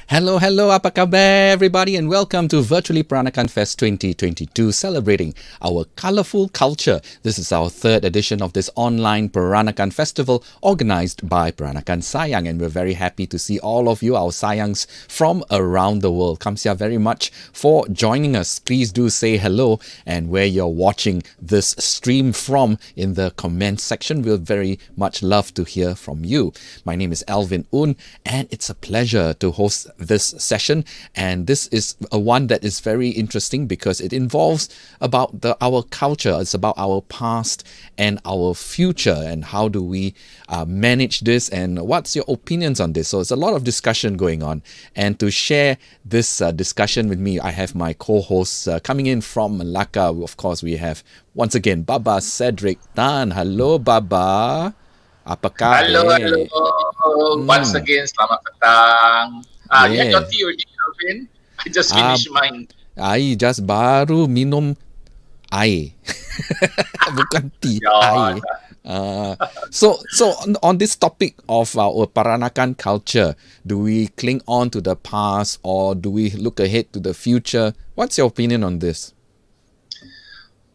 Hello, hello, apa khabar everybody, and welcome to Virtually Peranakan Fest 2022, celebrating our colourful culture. This is our third edition of this online Peranakan festival organised by Peranakan Sayang, and we're very happy to see all of you, our Sayangs from around the world. Kamsia very much for joining us. Please do say hello and where you're watching this stream from in the comments section. We'll very much love to hear from you. My name is Alvin Un, and it's a pleasure to host this session, and this is a one that is very interesting because it involves about our culture. It's about our past and our future, and how do we manage this, and what's your opinions on this. So it's a lot of discussion going on, and to share this discussion with me, I have my co-hosts coming in from Malacca. Of course, we have once again Baba Cedric Tan. Hello, Baba. Apa khabar? Hello. Once again, selamat petang. You had your tea already, Alvin? I just finished mine. I just baru minum air. Bukan tea, air. So on this topic of our Peranakan culture, do we cling on to the past or do we look ahead to the future? What's your opinion on this?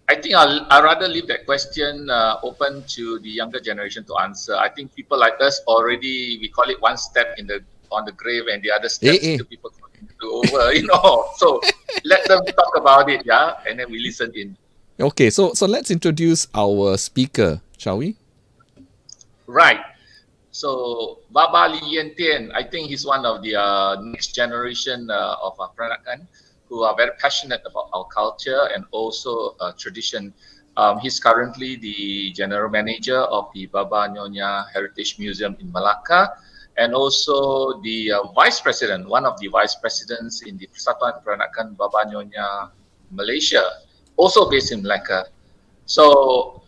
I think I'll rather leave that question open to the younger generation to answer. I think people like us already, we call it one step on the grave, and the other steps to people to over, So let them talk about it, and then we listen in. Okay, so let's introduce our speaker, shall we? Right. So Baba Lee Yuen Thien, I think he's one of the next generation of Peranakan who are very passionate about our culture and also tradition. He's currently the general manager of the Baba Nyonya Heritage Museum in Malacca, and also the vice president, one of the vice presidents in the Persatuan Peranakan Baba Nyonya Malaysia, also based in Malacca. So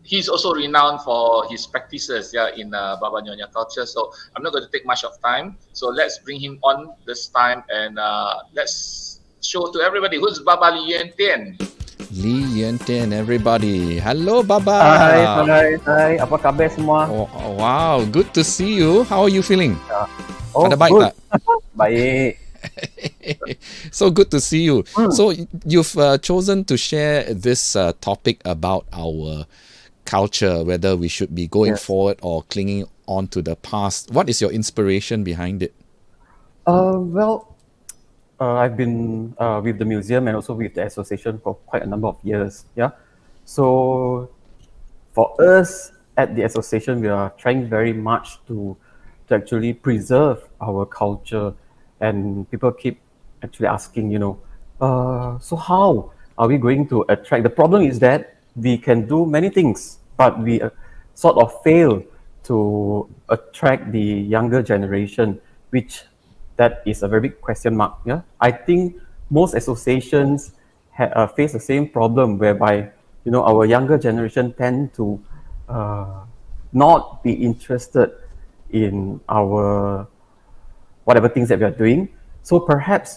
he's also renowned for his practices in Baba Nyonya culture. So I'm not going to take much of time. So let's bring him on this time, and let's show to everybody who's Baba Lee Yuen Thien. Lee Yuen Thien, everybody. Hello, Baba. Hai. Apa khabar semua? Wow, good to see you. How are you feeling? Ada baik good. Tak? Baik. So good to see you. So you've chosen to share this topic about our culture, whether we should be going forward or clinging on to the past. What is your inspiration behind it? I've been with the museum and also with the association for quite a number of years. So for us at the association, we are trying very much to actually preserve our culture, and people keep actually asking, so how are we going to attract? The problem is that we can do many things, but we sort of fail to attract the younger generation, which that is a very big question mark. I think most associations face the same problem, whereby our younger generation tend to not be interested in our whatever things that we are doing. So perhaps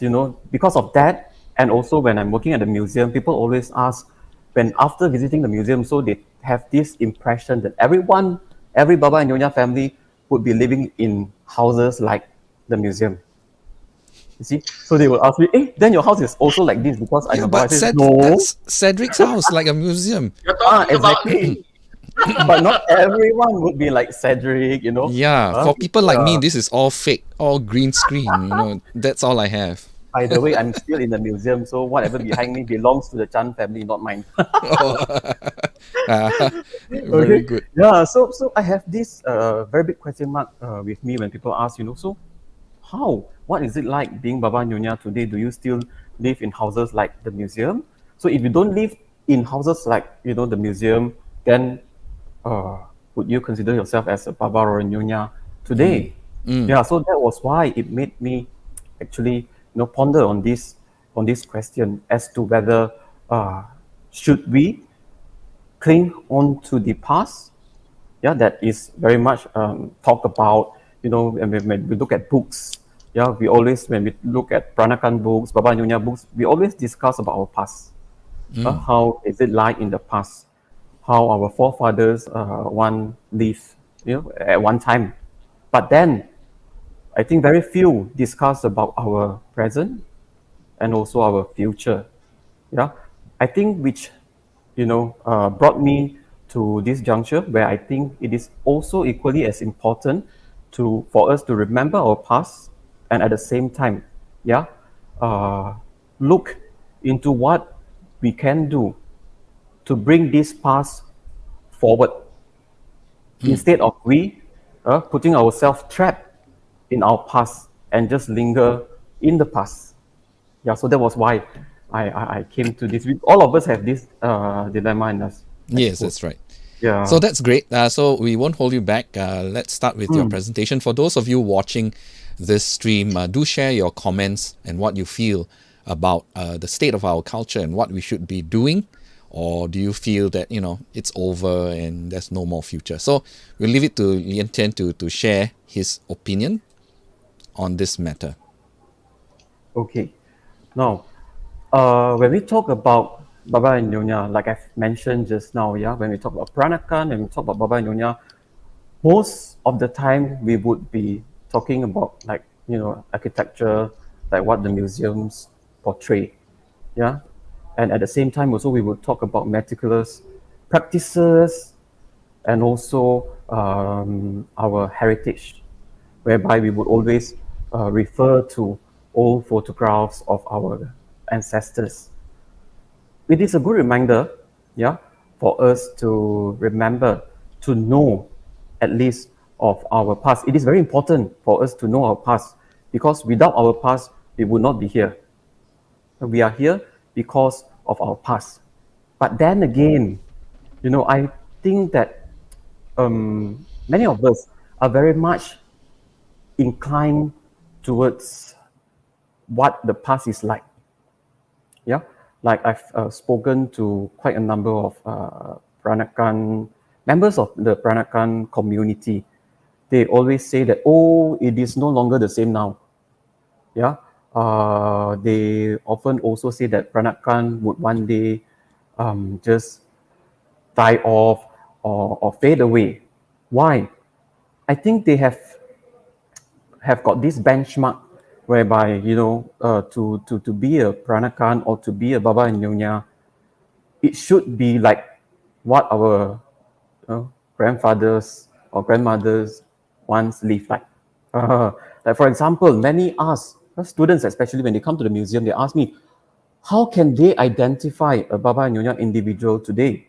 because of that, and also when I'm working at the museum, people always ask, when after visiting the museum, so they have this impression that every Baba and Nyonya family would be living in houses like the museum. You see, so they will ask me, then your house is also like this, because I know. But that's Cedric's house, like a museum. Exactly. But not everyone would be like Cedric, Yeah, for people like me, this is all fake, all green screen. That's all I have. By the way, I'm still in the museum, so whatever behind me belongs to the Chan family, not mine. Very good. Yeah, so I have this very big question mark with me when people ask, so what is it like being Baba Nyonya today? Do you still live in houses like the museum? So if you don't live in houses like the museum, then would you consider yourself as a Baba or a Nyonya today? Yeah, so that was why it made me actually ponder on this question as to whether should we cling on to the past. That is very much talked about. When we look at books, we always, when we look at Peranakan books, Baba Nyonya books, we always discuss about our past. How is it like in the past? How our forefathers lived, at one time. But then I think very few discuss about our present and also our future. Yeah, I think which brought me to this juncture where I think it is also equally as important for us to remember our past and at the same time, yeah, uh, look into what we can do to bring this past forward instead of we putting ourselves trapped in our past and just linger in the past. Yeah, so that was why I came to this. All of us have this dilemma in us, I Yes, suppose. that's right. Yeah. So that's great. So we won't hold you back. Let's start with your presentation. For those of you watching this stream, do share your comments and what you feel about the state of our culture and what we should be doing. Or do you feel that, it's over and there's no more future? So we'll leave it to Lee Yuen Thien to share his opinion on this matter. Okay. Now, when we talk about Baba and Nyonya, like I've mentioned just now, yeah, when we talk about Peranakan and we talk about Baba and Nyonya, most of the time we would be talking about like, architecture, like what the museums portray. Yeah. And at the same time also we would talk about meticulous practices and also our heritage, whereby we would always refer to old photographs of our ancestors. It is a good reminder, yeah, for us to remember, to know at least of our past. It is very important for us to know our past because without our past, we would not be here. We are here because of our past. But then again, I think that many of us are very much inclined towards what the past is like. Yeah, like I've spoken to quite a number of Peranakan members of the Peranakan community. They always say that, oh, it is no longer the same now. Yeah, they often also say that Peranakan would one day just die off or fade away. Why? I think they have got this benchmark whereby to be a Peranakan or to be a Baba and Nyonya, it should be like what our grandfathers or grandmothers once lived like. Like for example, many ask students, especially when they come to the museum, they ask me, how can they identify a Baba and Nyonya individual today?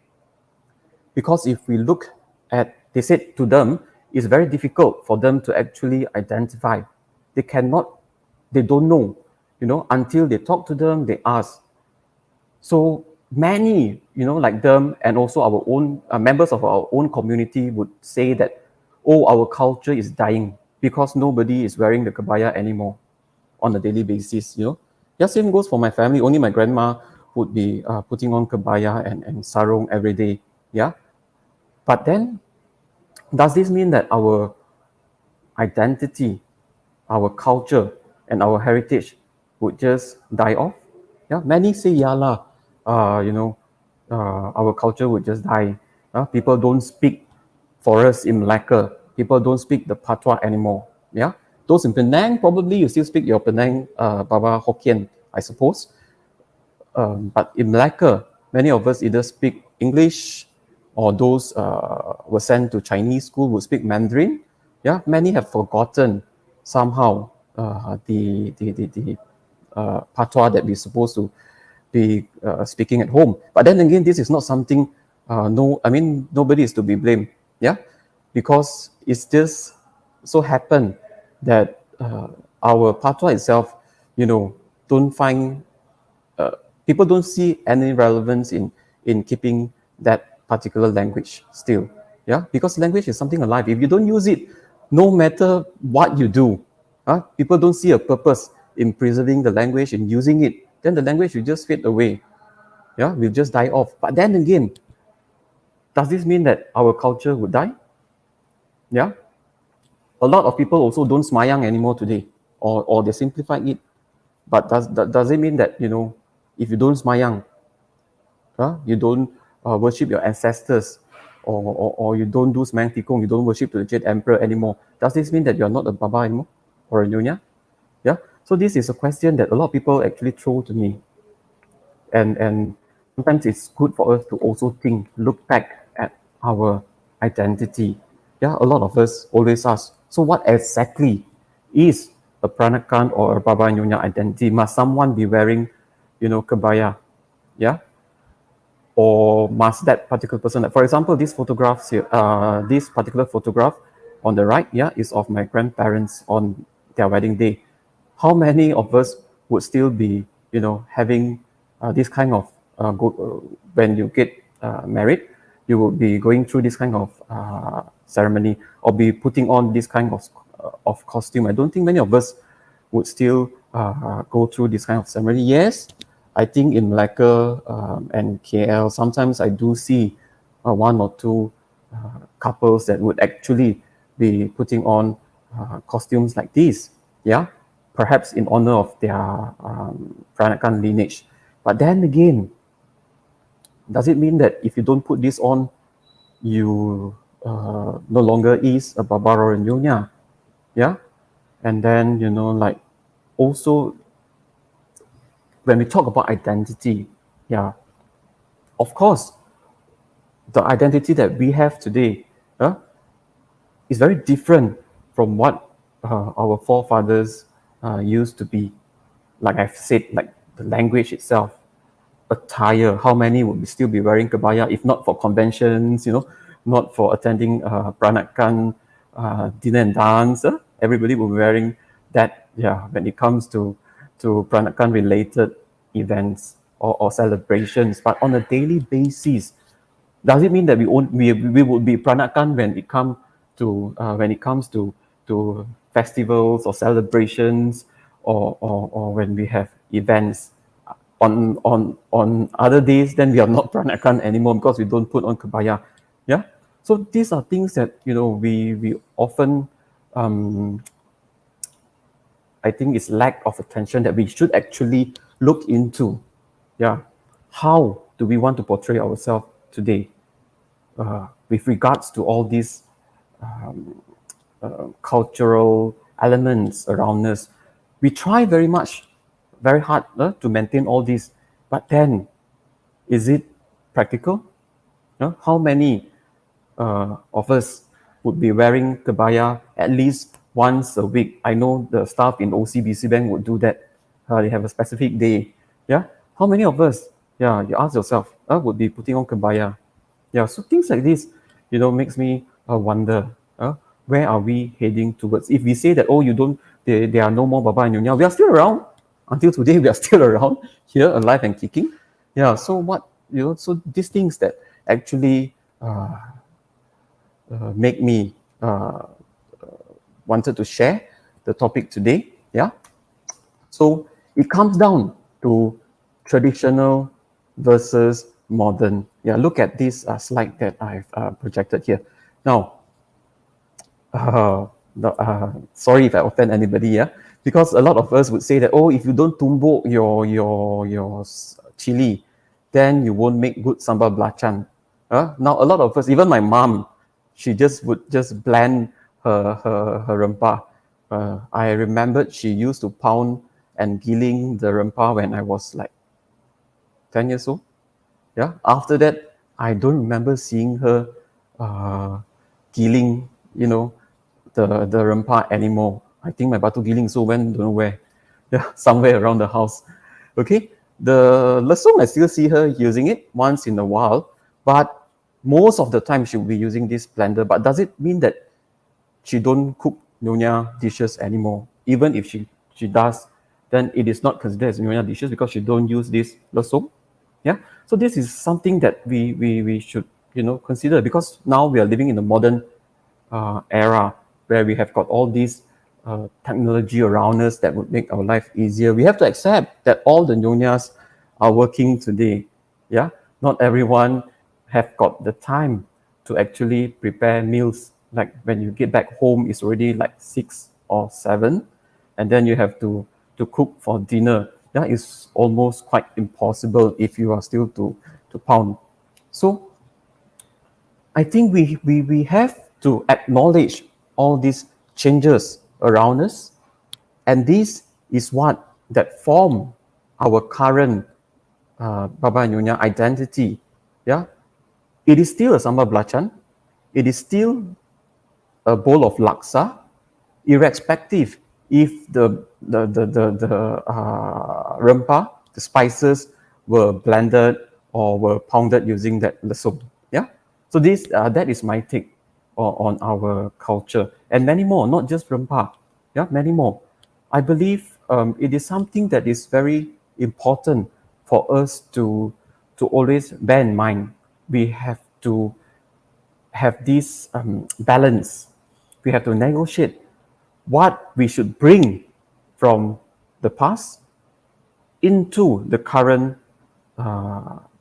Because if we look at, they said to them, it's very difficult for them to actually identify. They cannot, they don't know, until they talk to them, they ask. So many, like them and also our own members of our own community would say that, oh, our culture is dying because nobody is wearing the kebaya anymore on a daily basis, Yeah, same goes for my family. Only my grandma would be putting on kebaya and sarong every day, yeah. But then, does this mean that our identity, our culture, and our heritage would just die off? Yeah, many say, yeah lah, our culture would just die. People don't speak for us in Malacca. People don't speak the patois anymore. Yeah, those in Penang, probably you still speak your Penang Baba Hokkien, I suppose. But in Malacca, many of us either speak English or those were sent to Chinese school would speak Mandarin. Yeah, many have forgotten somehow the patois that we're supposed to be speaking at home. But then again, this is not something. Nobody is to be blamed. Yeah, because it's just so happened that our patois itself, don't find people don't see any relevance in keeping that particular language still. Yeah, because language is something alive. If you don't use it, no matter what you do, people don't see a purpose in preserving the language and using it, then the language will just fade away. Yeah, will just die off. But then again, does this mean that our culture would die? Yeah, a lot of people also don't smayang anymore today, or they simplified it. But does it mean that if you don't smayang, you don't worship your ancestors, or you don't do semang tikung, you don't worship to the Jade Emperor anymore? Does this mean that you're not a Baba anymore? or a nyonya? Yeah. So this is a question that a lot of people actually throw to me, and sometimes it's good for us to also look back at our identity. Yeah, a lot of us always ask, so what exactly is a Peranakan or a Baba Nyonya identity? Must someone be wearing, kebaya? Yeah, or must that particular person, for example, this photographs here, this particular photograph on the right, yeah, is of my grandparents on their wedding day. How many of us would still be, having this kind of when you get married, you will be going through this kind of ceremony or be putting on this kind of costume? I don't think many of us would still go through this kind of ceremony. Yes, I think in Malacca and KL, sometimes I do see one or two couples that would actually be putting on costumes like this. Yeah, perhaps in honor of their Peranakan lineage. But then again, does it mean that if you don't put this on, you no longer is a Baba or a Nyonya? Yeah, and then like also when we talk about identity, yeah, of course, the identity that we have today is very different from what our forefathers used to be. Like I've said, like the language itself, attire, how many would still be wearing kebaya if not for conventions, not for attending Peranakan dinner and dance. Everybody will be wearing that, yeah, when it comes to Peranakan related events or celebrations. But on a daily basis, does it mean that we would be Peranakan when it comes to festivals or celebrations or when we have events? On other days, then we are not Peranakan anymore because we don't put on kebaya. Yeah. So these are things that we often I think it's lack of attention that we should actually look into. Yeah. How do we want to portray ourselves today with regards to all these cultural elements around us? We try very hard to maintain all this, but then is it practical? How many of us would be wearing kebaya at least once a week? I know the staff in OCBC Bank would do that. They have a specific day. Yeah. How many of us, yeah, you ask yourself, would be putting on kebaya? Yeah. So things like this, makes me wonder, where are we heading towards? If we say that, oh, there are no more Baba and Nyonya, we are still around. Until today, we are still around here, alive and kicking. Yeah. So what, so these things that actually make me wanted to share the topic today. Yeah. So it comes down to traditional versus modern. Yeah. Look at this slide that I've projected here. Now, sorry if I offend anybody. Yeah, because a lot of us would say that, oh, if you don't tumbuk your chili, then you won't make good sambal belacan. Now a lot of us, even my mom, she would just blend her rempah. I remembered she used to pound and giling the rempah when I was like 10 years old. Yeah. After that, I don't remember seeing her giling, the rempah anymore. I think my batu giling so went don't know where. Yeah, somewhere around the house. Okay. The lesung, I still see her using it once in a while, but most of the time she will be using this blender. But does it mean that she don't cook Nyonya dishes anymore? Even if she does, then it is not considered as Nyonya dishes because she don't use this lesung. Yeah. So this is something that we should consider, because now we are living in a modern era where we have got all these technology around us that would make our life easier. We have to accept that all the Nyonyas are working today. Yeah. Not everyone have got the time to actually prepare meals. Like when you get back home, it's already like 6 or 7, and then you have to cook for dinner. That is almost quite impossible if you are still to pound. So I think we have to acknowledge all these changes around us. And this is what that form our current Baba Nyonya identity. Yeah, it is still a sambal belacan. It is still a bowl of laksa, irrespective if the rempah, the spices were blended or were pounded using that lesung. Yeah, so this that is my take on our culture, and many more, not just rempah. Yeah, many more. I believe it is something that is very important for us to always bear in mind. We have to have this balance. We have to negotiate what we should bring from the past into the current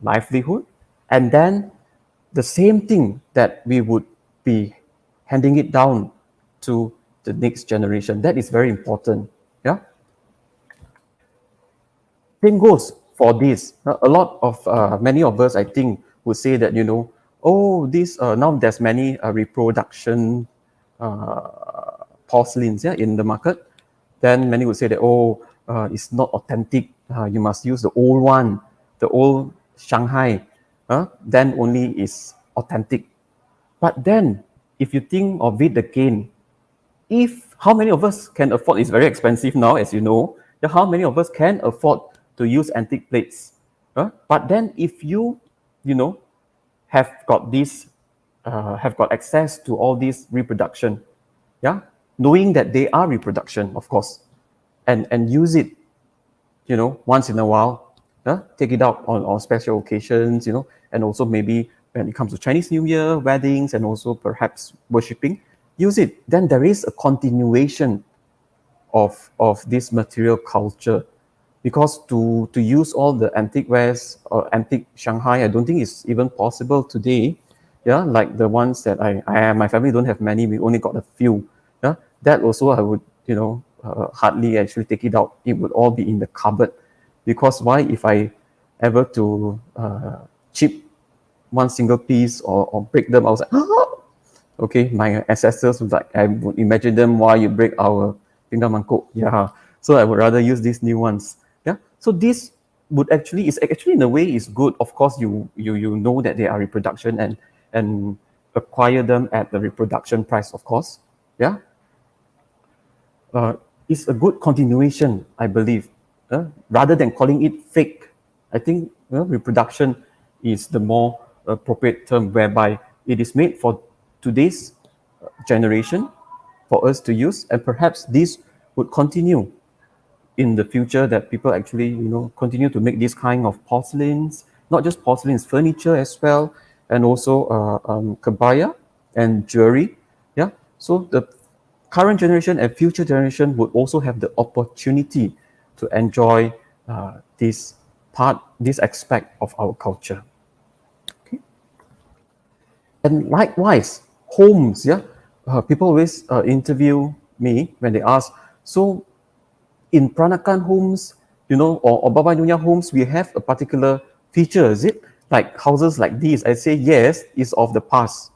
livelihood, and then the same thing that we would be handing it down to the next generation. That is very important. Yeah. Same goes for this. A lot of many of us, I think, would say that oh, this now there's many reproduction porcelains, yeah, in the market. Then many would say that, oh, it's not authentic. You must use the old one, the old Shanghai. Then only is authentic. But then, if you think of it again, how many of us can afford? It's very expensive now, as you know. How many of us can afford to use antique plates? But then, if you have got this, have got access to all this reproduction, yeah, knowing that they are reproduction, of course, and use it, once in a while, take it out on special occasions, and also maybe when it comes to Chinese New Year, weddings, and also perhaps worshipping, use it. Then there is a continuation of this material culture, because to use all the antique wares or antique Shanghai, I don't think it's even possible today. Yeah, like the ones that my family don't have many. We only got a few. Yeah, that also I would hardly actually take it out. It would all be in the cupboard, because why? If I ever to chip one single piece or break them, I was like, oh! Okay, my ancestors was like, I would imagine them, why you break our pinggan mangkok? Yeah, so I would rather use these new ones. Yeah, so this would actually in a way is good. Of course, you know that they are reproduction and acquire them at the reproduction price, of course. Yeah, it's a good continuation, I believe. Rather than calling it fake, I think reproduction is the more appropriate term, whereby it is made for today's generation for us to use, and perhaps this would continue in the future, that people actually continue to make this kind of porcelains, not just porcelains, furniture as well, and also kebaya and jewelry. Yeah, so the current generation and future generation would also have the opportunity to enjoy this aspect of our culture. Okay. And likewise, homes. Yeah, people always interview me when they ask, so in Peranakan homes, or Baba Nyonya homes, we have a particular feature, is it? Like houses like these? I say yes, it's of the past.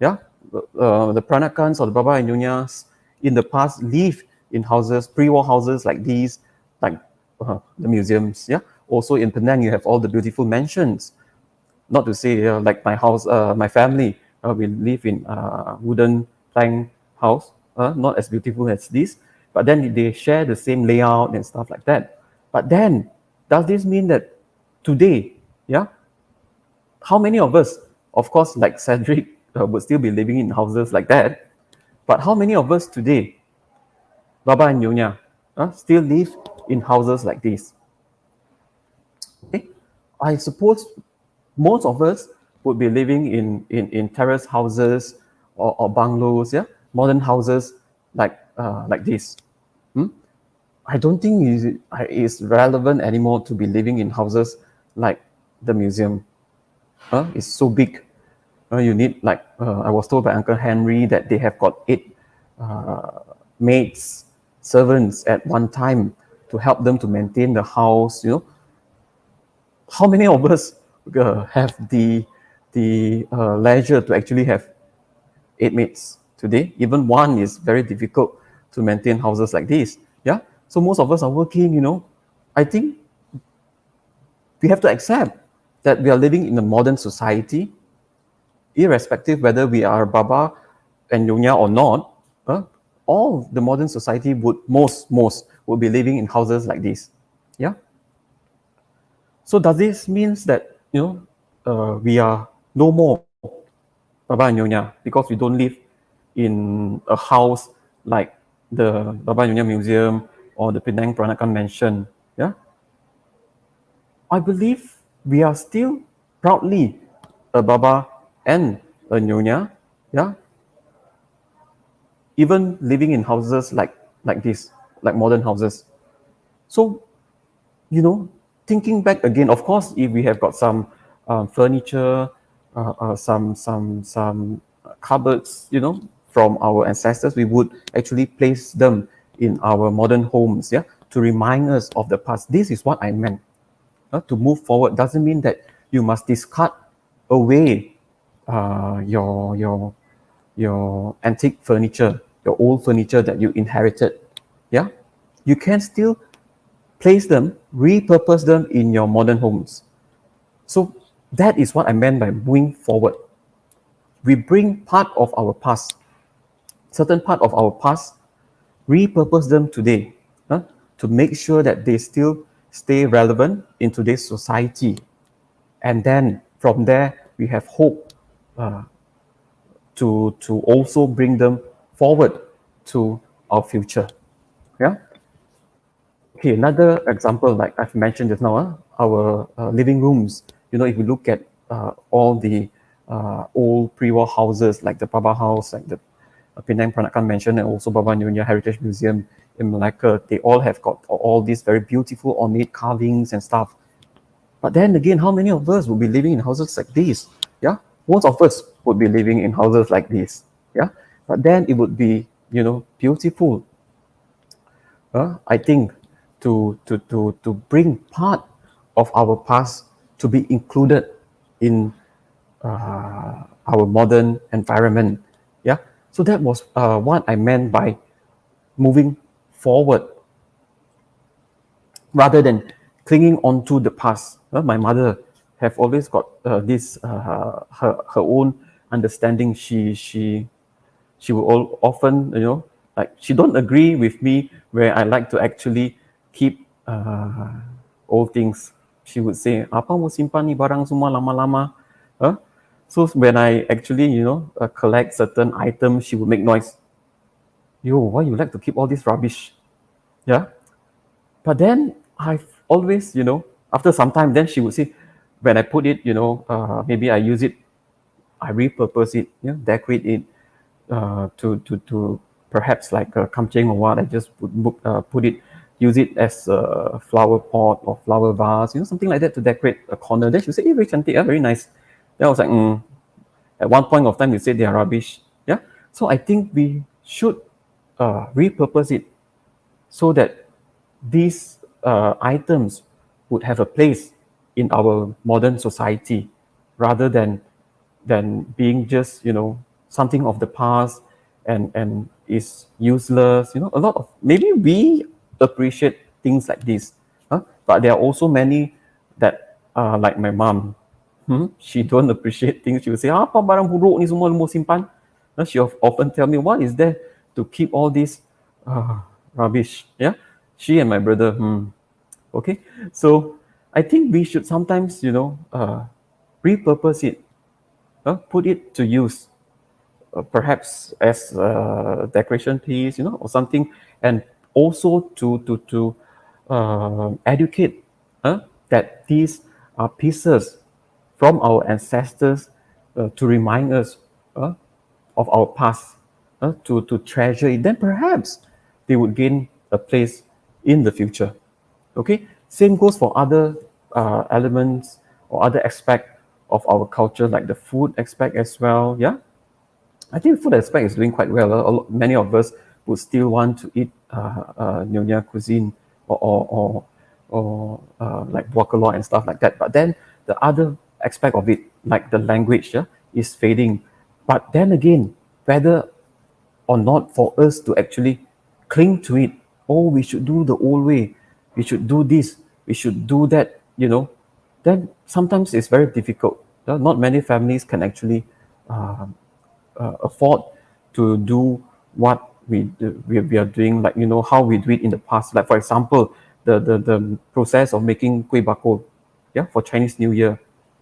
Yeah, the Peranakans or the Baba and Nyonyas in the past lived in houses, pre-war houses like these, like the museums. Yeah, also in Penang, you have all the beautiful mansions. Not to say like my house, my family, we live in wooden plank house, not as beautiful as this, but then they share the same layout and stuff like that. But then, does this mean that today, yeah, how many of us, of course, like Cedric, would still be living in houses like that, but how many of us today, Baba and Nyonya, still live in houses like this? Okay? I suppose most of us would be living in terrace houses or bungalows, yeah, modern houses like this. I don't think it's relevant anymore to be living in houses like the museum. It's so big. You need, like I was told by Uncle Henry, that they have got 8 maids, servants at one time to help them to maintain the house. How many of us have the leisure to actually have 8 maids today? Even one is very difficult to maintain houses like this. Yeah. So most of us are working, I think we have to accept that we are living in a modern society, irrespective whether we are Baba and Nyonya or not. All the modern society would most would be living in houses like this. Yeah. So does this means that we are no more Baba and Nyonya because we don't live in a house like the Baba Nyonya Museum or the Penang Peranakan Mansion? Yeah, I believe we are still proudly a Baba and a Nyonya. Yeah, even living in houses like this, like modern houses. So thinking back again, of course, if we have got some furniture, some cupboards, from our ancestors, we would actually place them in our modern homes, yeah, to remind us of the past. This is what I meant. To move forward doesn't mean that you must discard away your antique furniture, your old furniture that you inherited. Yeah, you can still place them, repurpose them in your modern homes. So that is what I meant by moving forward. We bring part of our past, certain part of our past, repurpose them today, to make sure that they still stay relevant in today's society. And then from there, we have hope to also bring them forward to our future. Yeah. Okay, another example, like I've mentioned just now, our living rooms. If you look at all the old pre-war houses, like the Baba House, like the Penang Peranakan Mansion, and also Baba Nyonya Heritage Museum in Malacca, they all have got all these very beautiful ornate carvings and stuff. But then again, how many of us will be living in houses like this? Yeah, most of us would be living in houses like this. Yeah, but then it would be beautiful. I think to bring part of our past to be included in our modern environment. Yeah, so that was what I meant by moving forward rather than clinging on to the past. My mother have always got this her own understanding. She will often, like she don't agree with me where I like to actually keep old things. She would say, "Apa mau simpan ni barang semua lama-lama?" So when I actually, collect certain items, she would make noise. Yo, why you like to keep all this rubbish? Yeah. But then I've always, after some time, then she would say, when I put it, maybe I use it, I repurpose it, decorate it, to perhaps like a kamcheng or what. I just put it, use it as a flower pot or flower vase, something like that to decorate a corner. Then she would say, "Hey, very cantik, very nice." Then I was like, At one point of time, you said they are rubbish. Yeah. So I think we should repurpose it so that these items would have a place in our modern society rather than being just something of the past and is useless. A lot of, maybe we appreciate things like this, but there are also many that like my mom. She don't appreciate things. She will say, "Apa barang buruk ni semua mau simpan?" She often tell me, "What is there to keep all this rubbish?" Yeah, she and my brother. Okay, so I think we should sometimes, repurpose it, put it to use, perhaps as a decoration piece, or something, and also to educate that these are pieces from our ancestors to remind us of our past, to treasure it. Then perhaps they would gain a place in the future. Okay, same goes for other elements or other aspect of our culture, like the food aspect as well. Yeah, I think food aspect is doing quite well. Many of us would still want to eat Nyonya cuisine or like guacamole and stuff like that. But then the other aspect of it, like the language, is fading. But then again, whether or not for us to actually cling to it, oh, we should do the old way, we should do this, we should do that, then sometimes it's very difficult. Not many families can actually afford to do what we are doing, like how we do it in the past. Like for example, the process of making kueh bakul, yeah, for Chinese New Year.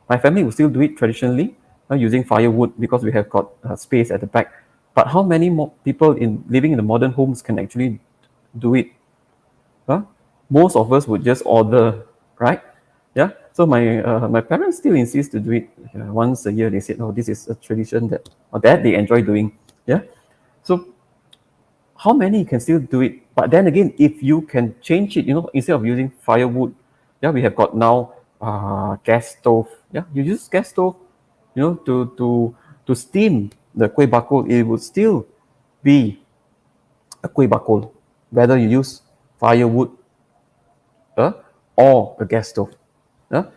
My family will still do it traditionally, using firewood because we have got space at the back. But how many more people living in the modern homes can actually do it? Huh? Most of us would just order, right? Yeah. So my parents still insist to do it once a year. They said, "Oh, this is a tradition that they enjoy doing." Yeah. So how many can still do it? But then again, if you can change it, instead of using firewood, yeah, we have got now gas stove. Yeah, you use gas stove, to steam the kueh bakul. It would still be a kueh bakul, whether you use firewood uh, or a gas stove.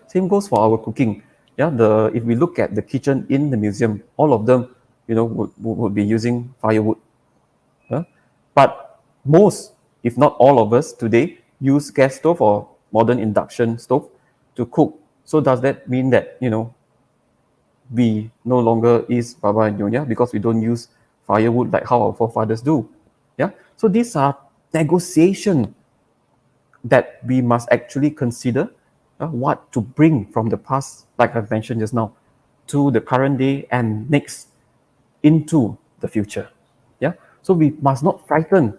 Same goes for our cooking. Yeah, if we look at the kitchen in the museum, all of them, would be using firewood. But most, if not all of us today, use gas stove or modern induction stove to cook. So does that mean that, we no longer is Baba Nyonya because we don't use firewood like how our forefathers do? Yeah. So these are negotiation that we must actually consider, what to bring from the past, like I've mentioned just now, to the current day and next into the future. Yeah. So we must not frighten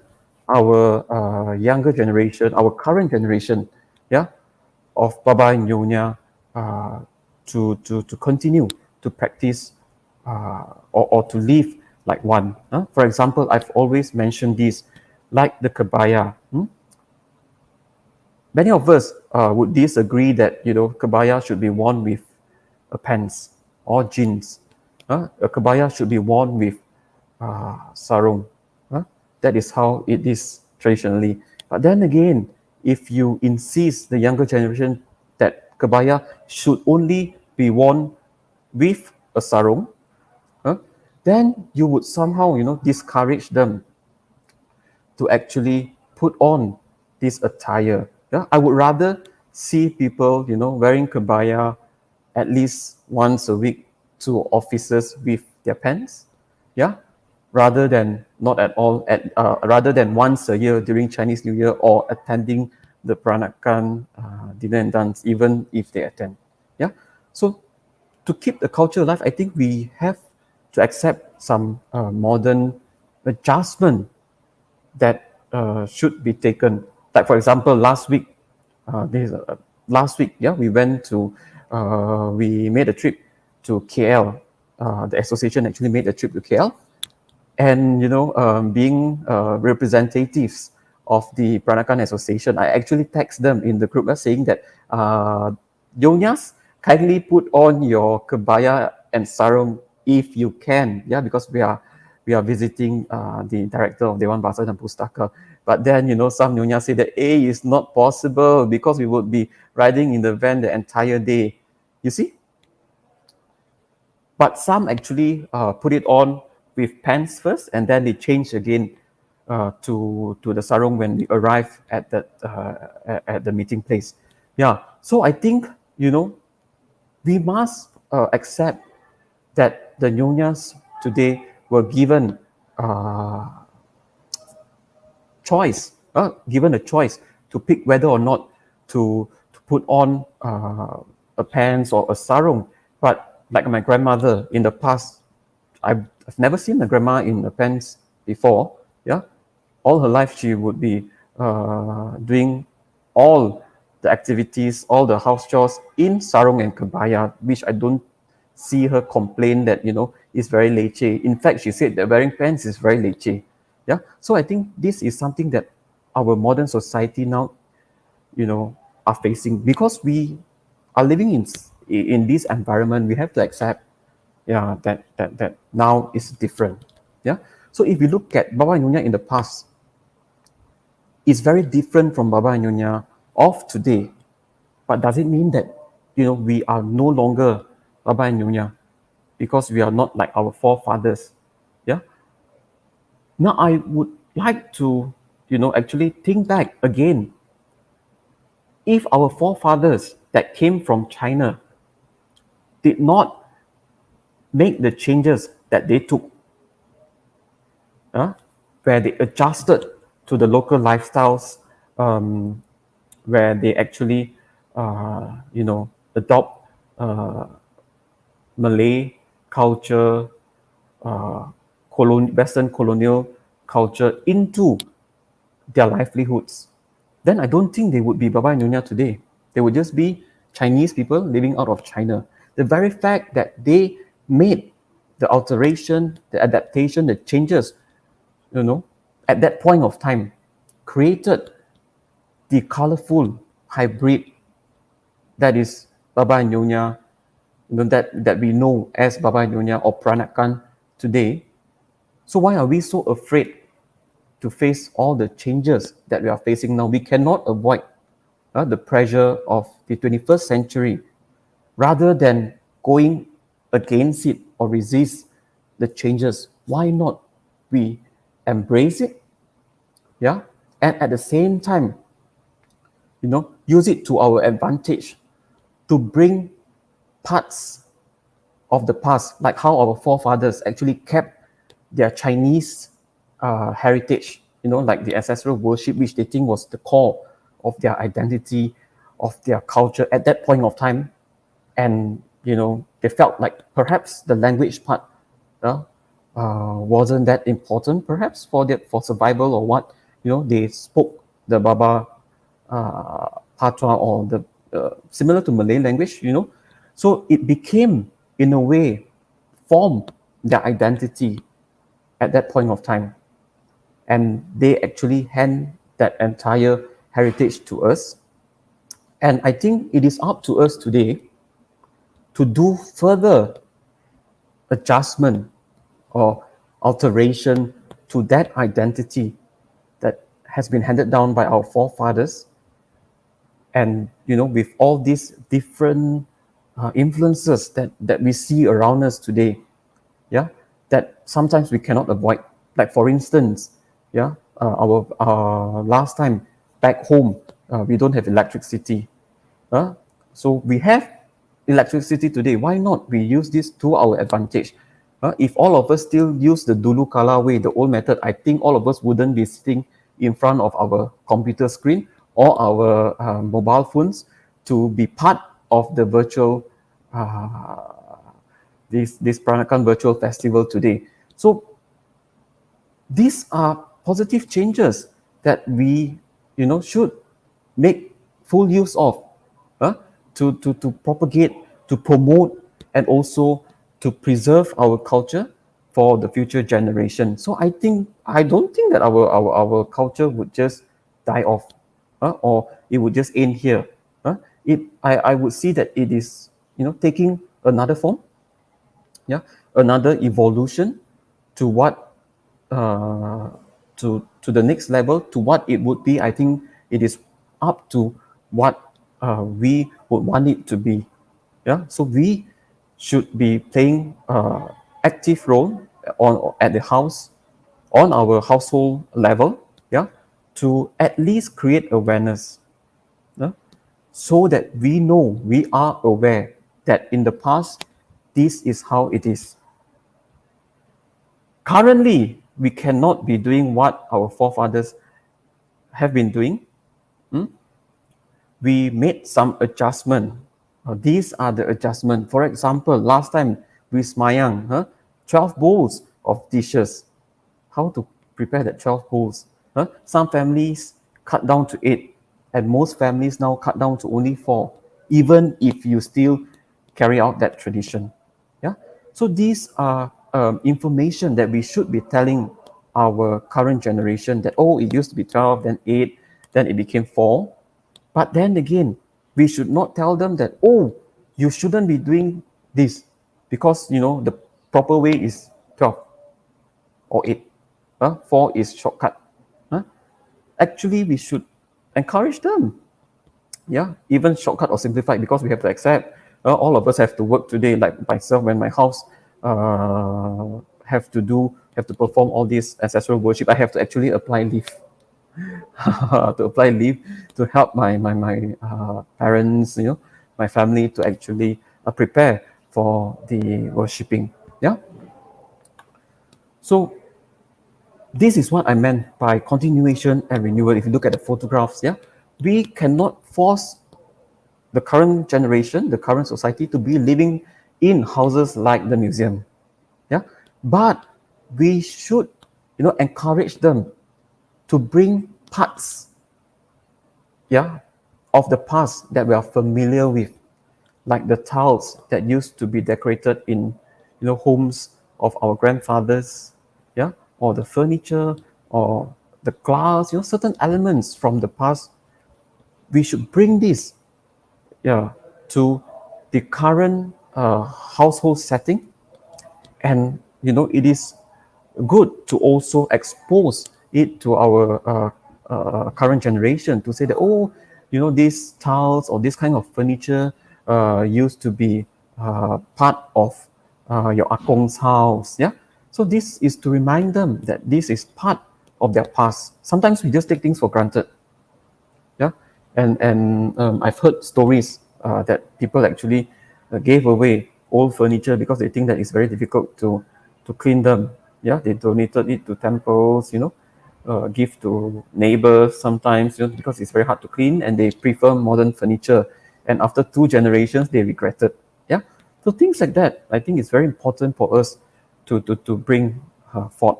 our younger generation, our current generation, yeah, of Baba Nyonya, to continue to practice, or to live like one. For example, I've always mentioned this, like the kebaya. Many of us would disagree that kebaya should be worn with pants or jeans. A kebaya should be worn with sarung. That is how it is traditionally. But then again, if you insist the younger generation that kebaya should only be worn with a sarung, then you would somehow discourage them to actually put on this attire. Yeah, I would rather see people, wearing kebaya at least once a week to offices with their pants. Yeah, rather than not at all, rather than once a year during Chinese New Year or attending the Peranakan dinner and dance, even if they attend. Yeah, so to keep the culture alive, I think we have to accept some modern adjustment that should be taken. Like for example, last week, yeah, we made a trip to KL. The association actually made a trip to KL, and being representatives of the Peranakan Association, I actually text them in the group saying that, Nyonyas, kindly put on your kebaya and sarung if you can, yeah, because we are visiting the director of Dewan Bahasa dan Pustaka. But then some Nyonyas say that is not possible because we would be riding in the van the entire day. You see. But some actually put it on with pants first, and then they change again to the sarung when we arrive at the meeting place. Yeah. So I think we must accept that the Nyonyas today were given given a choice to pick whether or not to put on a pants or a sarung. But like my grandmother in the past, I've never seen a grandma in a pants before. Yeah, all her life she would be doing all the activities, all the house chores in sarung and kebaya, which I don't see her complain that is very leceh. In fact, she said that wearing pants is very leceh. Yeah, so I think this is something that our modern society now, are facing, because we are living in this environment. We have to accept, yeah, that now is different. Yeah, so if you look at Baba Nyonya in the past, it's very different from Baba Nyonya of today. But does it mean that we are no longer Baba and Nyonya because we are not like our forefathers? Yeah. Now I would like to actually think back again. If our forefathers that came from China did not make the changes that they took, where they adjusted to the local lifestyles, where they actually, adopt Malay culture, Western colonial culture into their livelihoods, then I don't think they would be Baba Nyonya today. They would just be Chinese people living out of China. The very fact that they made the alteration, the adaptation, the changes, at that point of time, created the colorful hybrid that is Baba Nyonya, that we know as Baba Nyonya or Peranakan today. So why are we so afraid to face all the changes that we are facing now? We cannot avoid the pressure of the 21st century. Rather than going against it or resist the changes, why not we embrace it? Yeah, and at the same time, use it to our advantage to bring parts of the past, like how our forefathers actually kept their Chinese heritage, like the ancestral worship, which they think was the core of their identity, of their culture at that point of time. And, they felt like perhaps the language part wasn't that important, perhaps for survival or what. They spoke the Baba Patois or the similar to Malay language, So it became, in a way, formed their identity at that point of time. And they actually hand that entire heritage to us. And I think it is up to us today to do further adjustment or alteration to that identity that has been handed down by our forefathers. And, with all these different influences that we see around us today, that sometimes we cannot avoid. Like, for instance, our last time back home, we don't have electricity. So we have electricity today. Why not we use this to our advantage? If all of us still use the Dulu Kala way, the old method, I think all of us wouldn't be sitting in front of our computer screen or our mobile phones to be part of the virtual this Peranakan virtual festival today. So these are positive changes that we should make full use of, to propagate, to promote, and also to preserve our culture for the future generation. So I don't think that our culture would just die off, or it would just end here. I would see that it is taking another form, another evolution to what to the next level, to what it would be. I think it is up to what we would want it to be. So we should be playing active role at the house, on our household level, to at least create awareness, so that we know, we are aware that in the past, this is how it is. Currently, we cannot be doing what our forefathers have been doing. We made some adjustment. These are the adjustment. For example, last time we smayang, 12 bowls of dishes. How to prepare that 12 bowls? Some families cut down to 8, and most families now cut down to only 4, even if you still carry out that tradition. So these are information that we should be telling our current generation, that it used to be 12, then 8, then it became 4. But then again, we should not tell them that, you shouldn't be doing this, because the proper way is 12 or 8. 4 is shortcut. Actually, we should encourage them. Even shortcut or simplified, because we have to accept all of us have to work today. Like myself, when my house have to perform all this ancestral worship, I have to actually apply leave. to apply leave to help my parents, my family to actually prepare for the worshipping. Yeah. So this is what I meant by continuation and renewal. If you look at the photographs, yeah, we cannot force the current generation, the current society to be living in houses like the museum. Yeah, but we should, encourage them to bring parts, yeah, of the past that we are familiar with, like the tiles that used to be decorated in, homes of our grandfathers, yeah, or the furniture, or the glass, certain elements from the past. We should bring this, yeah, to the current household setting, and it is good to also expose it to our current generation, to say that, oh, these tiles or this kind of furniture used to be part of your akong's house. Yeah, so this is to remind them that this is part of their past. Sometimes we just take things for granted. Yeah, and I've heard stories that people actually gave away old furniture because they think that it's very difficult to clean them. Yeah, they donated it to temples, give to neighbors sometimes, because it's very hard to clean, and they prefer modern furniture. And after 2 generations, they regretted. Yeah, so things like that, I think it's very important for us to bring forth.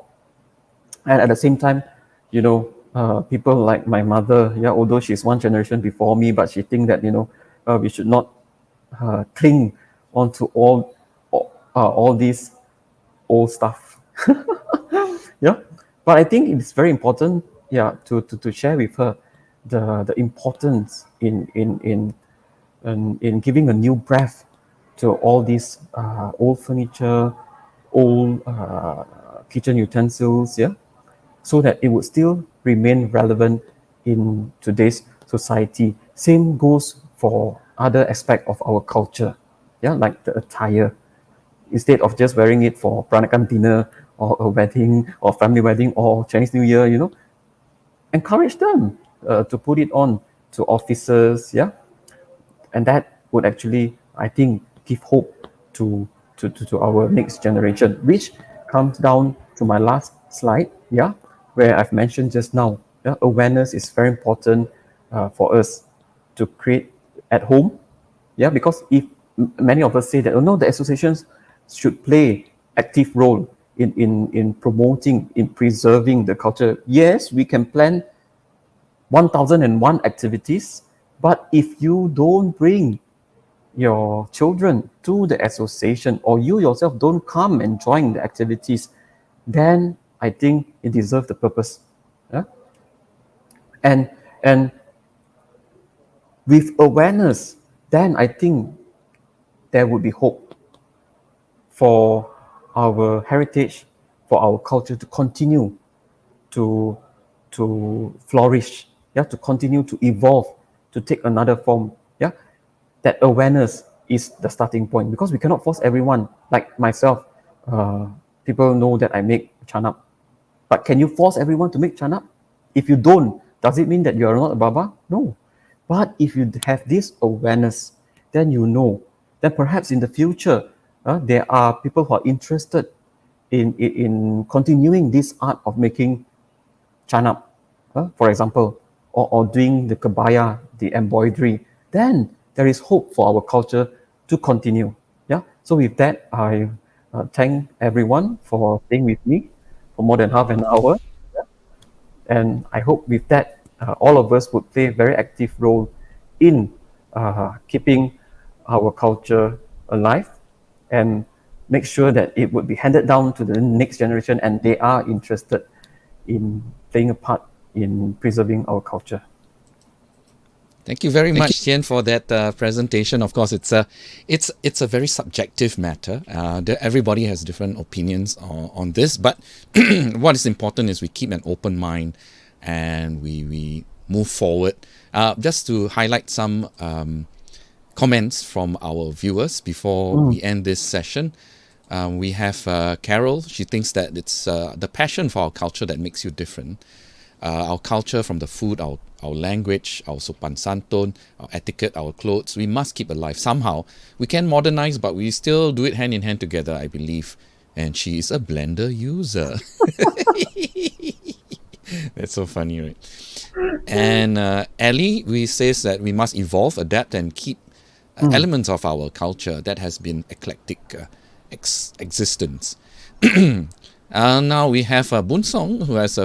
And at the same time, people like my mother, yeah, although she's 1 generation before me, but she think that we should not cling onto all these old stuff. Yeah, but I think it's very important, yeah, to share with her the importance in giving a new breath to all these old furniture, old kitchen utensils, yeah, so that it would still remain relevant in today's society. Same goes for other aspect of our culture, yeah, like the attire. Instead of just wearing it for Peranakan dinner or a wedding or family wedding or Chinese New Year, encourage them to put it on to offices, yeah, and that would actually, I think, give hope to our next generation, which comes down to my last slide, yeah, where I've mentioned just now, yeah, awareness is very important for us to create at home, yeah, because if many of us say that, oh no, the associations should play active role in promoting, in preserving the culture. Yes, we can plan 1001 activities, but if you don't bring your children to the association, or you yourself don't come and join the activities, then I think it deserves the purpose. Yeah? And with awareness, then I think there would be hope for our heritage, for our culture to continue to flourish, yeah, to continue to evolve, to take another form. Yeah, that awareness is the starting point, because we cannot force everyone. Like myself, people know that I make chanap, but can you force everyone to make chanap? If you don't, does it mean that you are not a Baba? No. But if you have this awareness, then then perhaps in the future, there are people who are interested in continuing this art of making chanap, for example, or doing the kebaya, the embroidery. Then there is hope for our culture to continue. Yeah. So with that, I thank everyone for staying with me for more than half an hour. And I hope with that, all of us would play a very active role in keeping our culture alive, and make sure that it would be handed down to the next generation, and they are interested in playing a part in preserving our culture. Thank you very much, Thien, for that presentation. Of course, it's a very subjective matter. Everybody has different opinions on this, but what is important is we keep an open mind and we move forward. Just to highlight some comments from our viewers before we end this session. We have Carol. She thinks that it's the passion for our culture that makes you different. our culture, from the food, our language, our sopan santun, our etiquette, our clothes, we must keep alive somehow. We can modernize, but we still do it hand in hand together, I believe. And she is a blender user. That's so funny, right? And Ellie, we says that we must evolve, adapt, and keep elements of our culture that has been eclectic existence. Now we have Boon Song, who has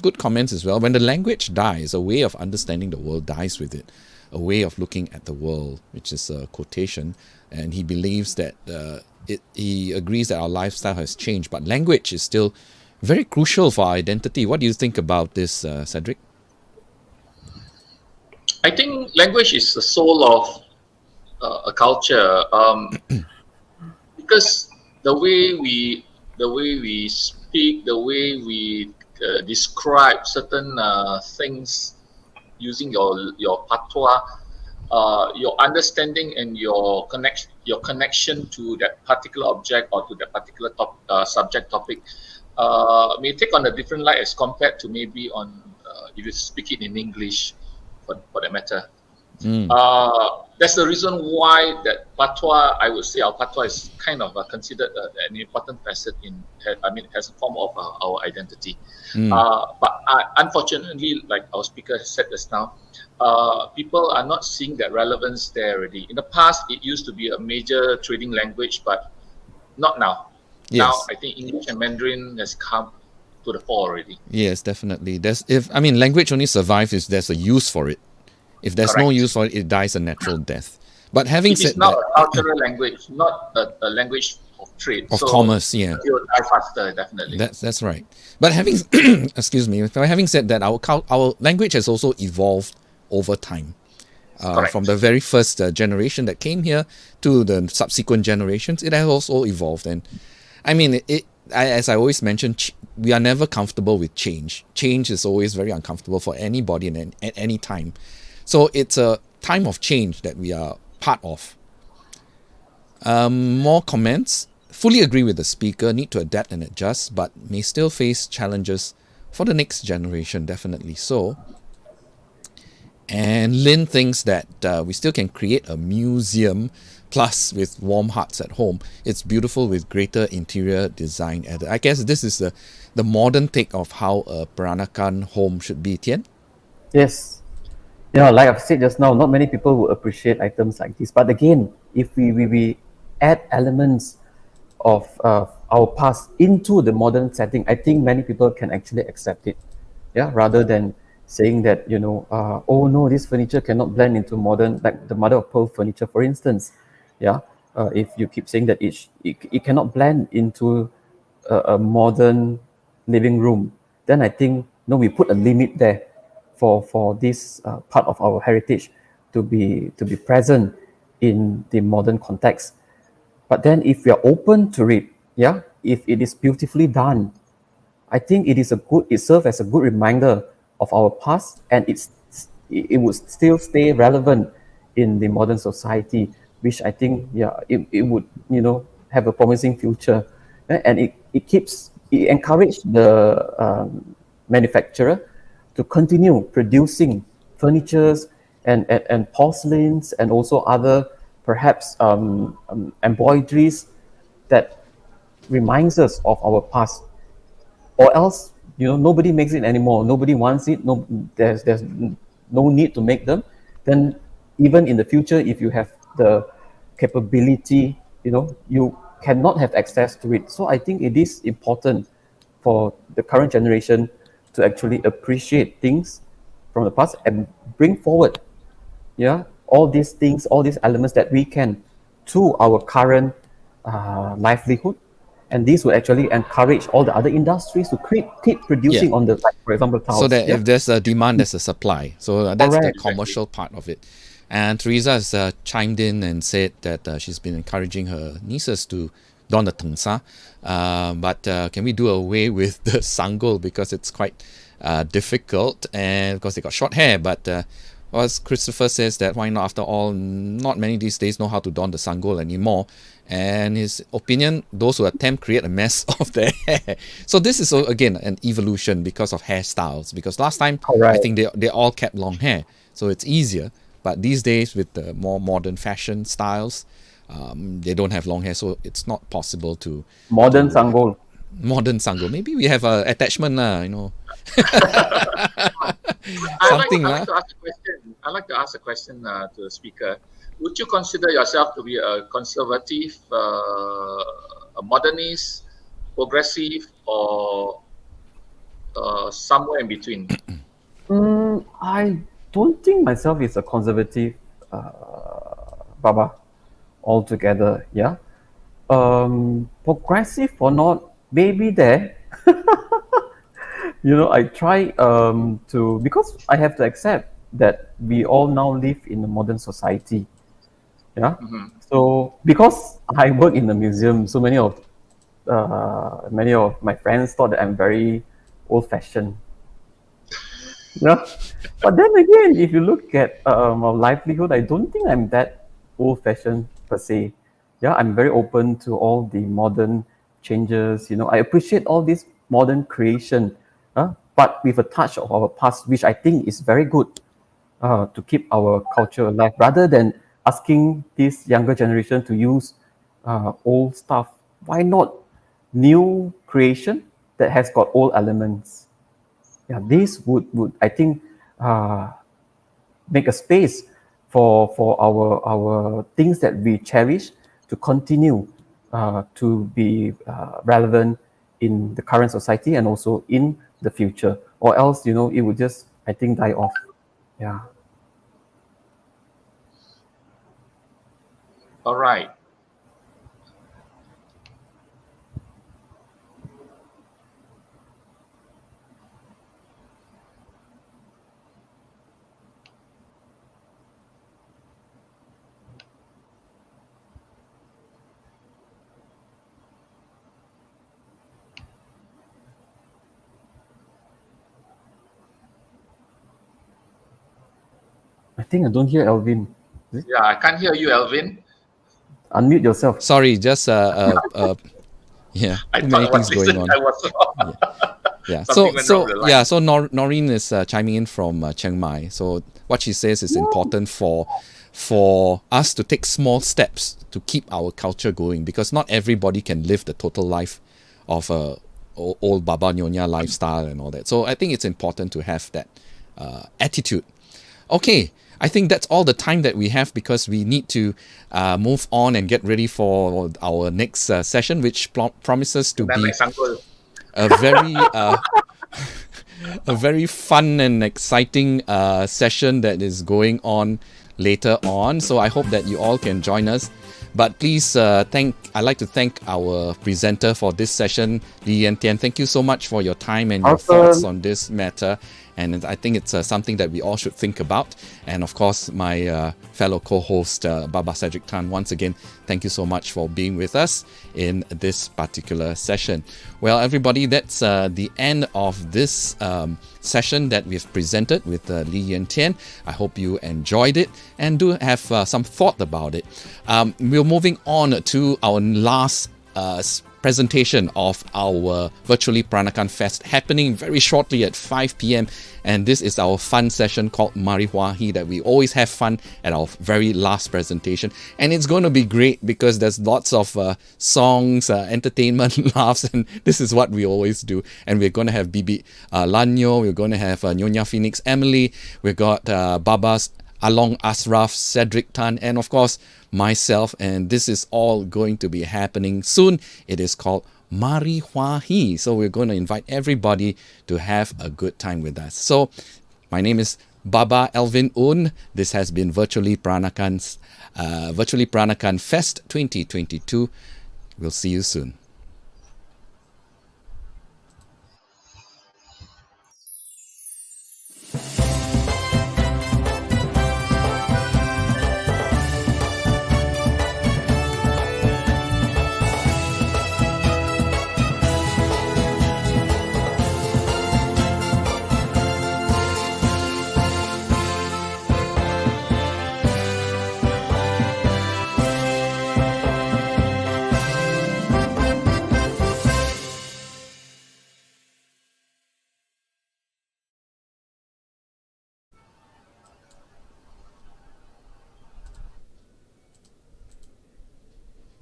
good comments as well. When the language dies, a way of understanding the world dies with it. A way of looking at the world, which is a quotation. And he believes that he agrees that our lifestyle has changed, but language is still very crucial for our identity. What do you think about this, Cedric? I think language is the soul of a culture, because the way we speak, the way we describe certain things using your patois, your understanding and your connection to that particular object or to that particular subject topic may take on a different light as compared to maybe on if you speak it in English, for that matter. That's the reason why that patois, I would say our patois is kind of considered an important facet as a form of our identity. But unfortunately, like our speaker said just now, people are not seeing that relevance there already. In the past, it used to be a major trading language, but not now. Yes. Now, I think English and Mandarin has come to the fore already. Yes, definitely. Language only survives if there's a use for it. If there's no use for it, it dies a natural death. But having said that, it's not a cultural language, not a language of trade. Of commerce, yeah. It will die faster, definitely. That's right. But having excuse me, having said that, our language has also evolved over time. From the very first generation that came here to the subsequent generations, it has also evolved. And I mean, as I always mention, we are never comfortable with change. Change is always very uncomfortable for anybody at any time. So it's a time of change that we are part of. More comments. Fully agree with the speaker, need to adapt and adjust, but may still face challenges for the next generation, definitely so. And Lynn thinks that we still can create a museum, plus with warm hearts at home. It's beautiful with greater interior design added. I guess this is the modern take of how a Peranakan home should be, Thien? Yes. Like I've said just now, not many people will appreciate items like this. But again, if we add elements of our past into the modern setting, I think many people can actually accept it. Yeah, rather than saying that, oh no, this furniture cannot blend into modern, like the mother of pearl furniture, for instance. Yeah, if you keep saying that it cannot blend into a modern living room, then I think we put a limit there for this part of our heritage to be present in the modern context. But then if we are open to it, if it is beautifully done, I think it serves as a good reminder of our past, and it would still stay relevant in the modern society, which I think it would have a promising future. And it encourages the manufacturer to continue producing furnitures and porcelains and also other perhaps embroideries that reminds us of our past. Or else, nobody makes it anymore. Nobody wants it. No, there's no need to make them. Then even in the future, if you have the capability, you cannot have access to it. So I think it is important for the current generation to actually appreciate things from the past and bring forward, all these things, all these elements that we can to our current livelihood. And this will actually encourage all the other industries to keep producing on the, like, for example, tiles. So that if there's a demand, there's a supply. So that's the commercial part of it. And Teresa has chimed in and said that she's been encouraging her nieces to don the tengsa. But can we do away with the sanggol, because it's quite difficult, and because they got short hair. But as Christopher says that why not, after all, not many these days know how to don the sanggol anymore. And his opinion, those who attempt create a mess of their hair. So this is again an evolution because of hairstyles. Because last time I Correct. think they all kept long hair, so it's easier. But these days with the more modern fashion styles, they don't have long hair, so it's not possible to Modern to sanggol. modern sanggol. Maybe we have a attachment you know. I like, Something I like to ask a question. I like to ask a question to the speaker. Would you consider yourself to be a conservative, a modernist, progressive, or somewhere in between? I don't think myself is a conservative Baba altogether. Yeah. Progressive or not, maybe there. I try to, because I have to accept that we all now live in a modern society. Yeah. So because I work in the museum, so many of my friends thought that I'm very old-fashioned. Yeah. But then again, if you look at our livelihood, I don't think I'm that old-fashioned per se. Yeah, I'm very open to all the modern changes. I appreciate all this modern creation, but with a touch of our past, which I think is very good to keep our culture alive, rather than asking this younger generation to use old stuff. Why not new creation that has got old elements? Yeah, this would I think make a space for our things that we cherish to continue to be relevant in the current society and also in the future, or else it would just, I think, die off. Yeah. All right. I think I don't hear Alvin. Yeah, I can't hear you, Alvin. Unmute yourself. Sorry, just yeah, I too thought many I was things going listening. on. I was Yeah. Something went wrong with the line. Yeah. So Noreen is chiming in from Chiang Mai. So what she says is important for us to take small steps to keep our culture going, because not everybody can live the total life of a old Baba Nyonya lifestyle and all that. So I think it's important to have that attitude. Okay. I think that's all the time that we have, because we need to move on and get ready for our next session, which promises to be a very a very fun and exciting session that is going on later on. So I hope that you all can join us. But please I'd like to thank our presenter for this session, Lee Yuen Thien. Thank you so much for your time and your thoughts on this matter. And I think it's something that we all should think about. And of course, my fellow co-host, Baba Cedric Tan, once again, thank you so much for being with us in this particular session. Well, everybody, that's the end of this session that we've presented with Lee Yuen Thien. I hope you enjoyed it and do have some thought about it. We're moving on to our last presentation of our Virtually Peranakan Fest, happening very shortly at 5 p.m. And this is our fun session called Mari Huahi, that we always have fun at our very last presentation. And it's going to be great because there's lots of songs, entertainment, laughs, and this is what we always do. And we're going to have Bibi Lanyo, we're going to have Nyonya Phoenix Emily, we've got Babas Along Asraf, Cedric Tan, and of course myself, and this is all going to be happening soon. It is called Mari Huahi. So we're going to invite everybody to have a good time with us. So my name is Baba Alvin Un. This has been Virtually Peranakan Fest 2022. We'll see you soon.